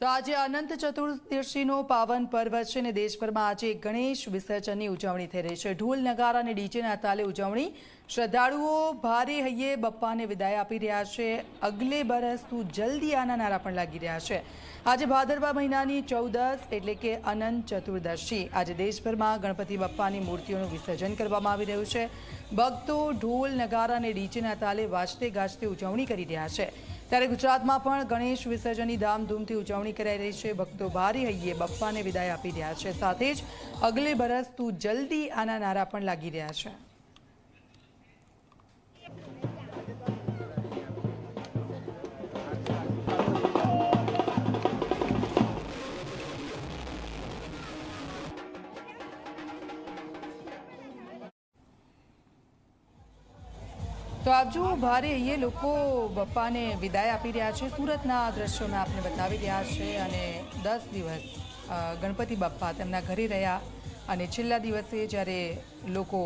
તો આજે અનંત ચતુર્દશીનો પાવન પર્વ છે ને દેશભરમાં આજે ગણેશ વિસર્જનની ઉજવણી થઈ રહી છે। ઢોલ નગારા અને ડીજેના તાલે ઉજવણી। શ્રદ્ધાળુઓ ભારે હૈયે બપ્પાને વિદાય આપી રહ્યા છે। અગલે બરસ તું જલ્દી આના નારા પણ લાગી રહ્યા છે। આજે ભાદરવા મહિનાની 14 એટલે કે અનંત ચતુર્દશી। આજે દેશભરમાં ગણપતિ બપ્પાની મૂર્તિઓનું વિસર્જન કરવામાં આવી રહ્યું છે। ભક્તો ઢોલ નગારા અને ડીજેના તાલે વાજતે ગાજતે ઉજવણી કરી રહ્યા છે। ત્યારે ગુજરાતમાં પણ ગણેશ વિસર્જનની ધામધૂમથી ઉજવણી કરાઈ રહી છે। ભક્તો ભારે હૈયે બપ્પાને વિદાય આપી રહ્યા છે। સાથે જ અગલે બરસ તું જલ્દી આના નારા પણ લાગી રહ્યા છે। तो आप जो भारे ये लोग बप्पा ने विदाय आपी रहा है। सूरतना दृश्यों में आपने बतावी रहा है। 10 दिवस गणपति बप्पा तेमना घरे रह्या અને છેલ્લા દિવસે જ્યારે લોકો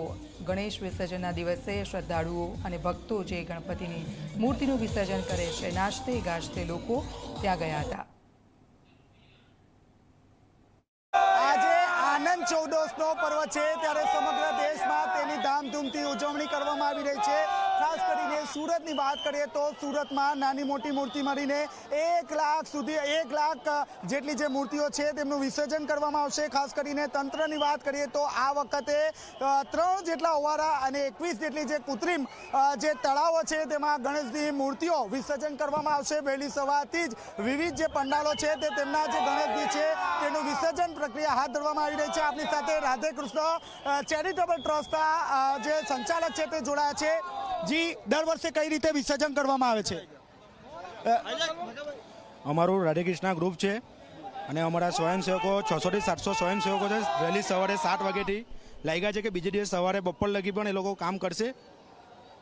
ગણેશ વિસર્જનના દિવસે શ્રદ્ધાળુઓ અને ભક્તો જે ગણપતિની મૂર્તિનું વિસર્જન કરે છે નાચતે ગાજતે લોકો ત્યાં ગયા હતા। આજે આનંદ ચૌદસનો પર્વ છે ત્યારે સમગ્ર દેશમાં તેની ધામધૂમથી ઉજવણી કરવામાં આવી રહી છે। ખાસ કરીને સુરતની વાત કરીએ તો સુરતમાં નાની મોટી મૂર્તિ મળીને 1 લાખ સુધી 1 લાખ જેટલી જે મૂર્તિઓ છે તેમનું વિસર્જન કરવામાં આવશે। ખાસ કરીને તંત્રની વાત કરીએ તો આ વખતે 3 જેટલા ઓવારા અને 21 જેટલી જે કૃત્રિમ જે તળાવો છે તેમાં ગણેશની મૂર્તિઓ વિસર્જન કરવામાં આવશે। વહેલી સવારથી જ વિવિધ જે પંડાલો છે તે તેમના જે ગણેશજી છે તેનું વિસર્જન પ્રક્રિયા હાથ ધરવામાં આવી રહી છે। આપણી સાથે રાધે કૃષ્ણ ચેરિટેબલ ટ્રસ્ટના જે સંચાલક છે તે જોડાયા છે। જી, દર વર્ષે કઈ રીતે વિસર્જન કરવામાં આવે છે? અમારું રાધેકૃષ્ણ ગ્રુપ છે અને અમારા સ્વયંસેવકો 600 થી 700 સ્વયંસેવકો છે। વહેલી સવારે 7 વાગ્યાથી લાગ્યા છે કે બીજે દિવસ સવારે બપોર લગી પણ એ લોકો કામ કરશે।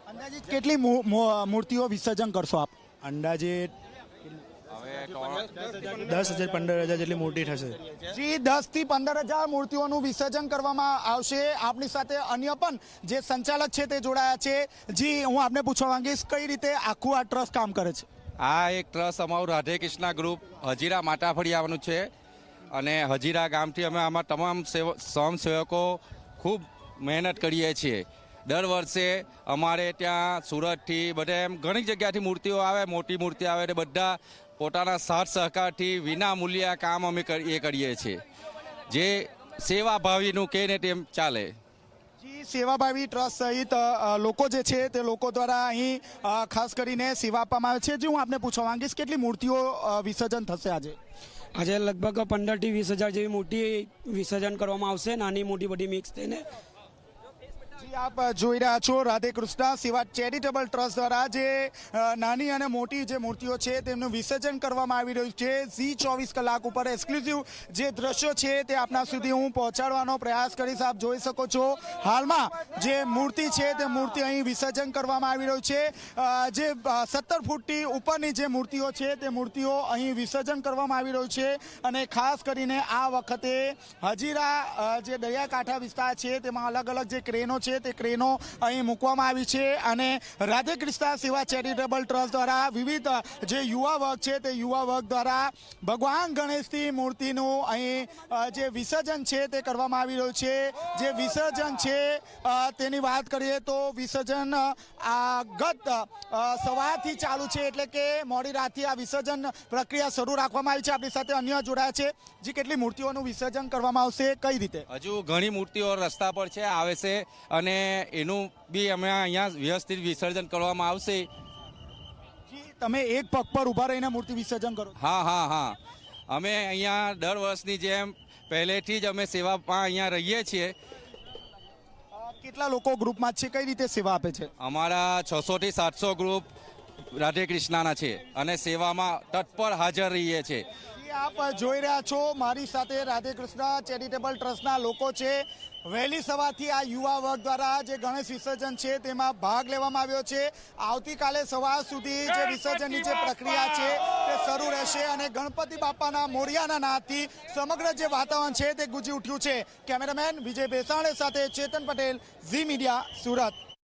અંદાજિત કેટલી મૂર્તિઓ વિસર્જન કરશો આપ? અંદાજે 10,000-15,000 જેટલી મૂર્તિ થશે। જી, 10 થી 15,000 મૂર્તિઓનું વિસર્જન કરવામાં આવશે। આપની સાથે અન્ય પણ જે સંચાલક છે તે જોડાયા છે। જી, હું આપને પૂછવા માંગીશ કઈ રીતે આખું આ ટ્રસ્ટ કામ કરે છે? આ એક ટ્રસ્ટ અમારું રાધેકૃષ્ણ ગ્રુપ હજીરા માટાફળિયાનું છે અને હજીરા ગામથી અમે આમાં તમામ સ્વયંસેવકો ખૂબ મહેનત કરીએ છીએ। દર વર્ષે અમારે ત્યાં સુરતથી બધે એમ ઘણી જગ્યાથી મૂર્તિઓ આવે, મોટી મૂર્તિ આવે ને બધા પોતાના સાથ સહકારથી વિના મૂલ્યે કામ અમે કરીએ છીએ। જે સેવાભાવીનું કહે ને તેમ ચાલે। જી, સેવાભાવી ટ્રસ્ટ સહિત લોકો જે છે તે લોકો દ્વારા અહીં ખાસ કરીને સેવા આપવામાં આવે છે। જે હું આપને પૂછવા માંગીશ કેટલી મૂર્તિઓ વિસર્જન થશે આજે? આજે લગભગ 15 થી 20,000 જેવી મૂર્તિ વિસર્જન કરવામાં આવશે, નાની મોટી બધી મિક્સ થઈને। આપ જોઈ રહ્યા છો રાધેકૃષ્ણ સેવા ચેરિટેબલ ટ્રસ્ટ દ્વારા જે નાની અને મોટી જે મૂર્તિઓ છે તેમનું વિસર્જન કરવામાં આવી રહ્યું છે। ઝી 24 કલાક ઉપર એક્સક્લુઝિવ જે દ્રશ્યો છે તે આપના સુધી હું પહોંચાડવાનો પ્રયાસ કરીશ। આપ જોઈ શકો છો હાલમાં જે મૂર્તિ છે તે મૂર્તિ અહીં વિસર્જન કરવામાં આવી રહ્યું છે। જે 17 ફૂટથી ઉપરની જે મૂર્તિઓ છે તે મૂર્તિઓ અહીં વિસર્જન કરવામાં આવી રહ્યું છે અને ખાસ કરીને આ વખતે હજીરા જે દરિયાકાંઠા વિસ્તાર છે તેમાં અલગ અલગ જે ક્રેનો છે તે ક્રેનો અહીં મૂકવામાં આવી છે અને રાધેકૃષ્ણ સેવા ચેરિટેબલ ટ્રસ્ટ દ્વારા વિવિધ જે યુવા વર્ગ છે તે યુવા વર્ગ દ્વારા ભગવાન ગણેશની મૂર્તિનું અહીં જે વિસર્જન છે તે કરવામાં આવી રહ્યું છે। જે વિસર્જન છે તેની વાત કરીએ તો વિસર્જન ગત સવારથી ચાલુ છે એટલે કે મોડી રાતથી આ વિસર્જન પ્રક્રિયા શરૂ રાખવામાં આવી છે। આપણી સાથે અન્ય જોડાયા છે। જે કેટલી મૂર્તિઓનું વિસર્જન કરવામાં આવશે, કઈ રીતે? હજુ ઘણી મૂર્તિઓ રસ્તા પર છે, આવે છે અને એનું બી અમે અહીંયા વ્યવસ્થિત વિસર્જન કરવામાં આવશે। તમે એક પગ પર ઉભા રહીને મૂર્તિ વિસર્જન કરો? હા, અમે અહીંયા દર વર્ષની જેમ પહેલેથી જ અમે સેવામાં અહીંયા રહીએ છીએ। કેટલા લોકો ગ્રુપમાં છે, કઈ રીતે સેવા આપે છે? અમારા 600 થી 700 ગ્રુપ રાધેકૃષ્ણના છે અને સેવામાં તત્પર હાજર રહીએ છીએ। આપ જોઈ રહ્યા છો મારી સાથે રાધેકૃષ્ણ ચેરિટેબલ ટ્રસ્ટના લોકો છે। વહેલી સવારથી આ યુવા વર્ગ દ્વારા જે ગણેશ વિસર્જન છે તેમાં ભાગ લેવામાં આવ્યો છે। આવતીકાલે સવાર સુધી જે વિસર્જનની જે પ્રક્રિયા છે તે શરૂ રહેશે અને ગણપતિ બાપાના મોરિયાના નાદથી સમગ્ર જે વાતાવરણ છે તે ગુંજી ઉઠ્યું છે। કેમેરામેન વિજય બેસાણે સાથે ચેતન પટેલ, ઝી મીડિયા, સુરત।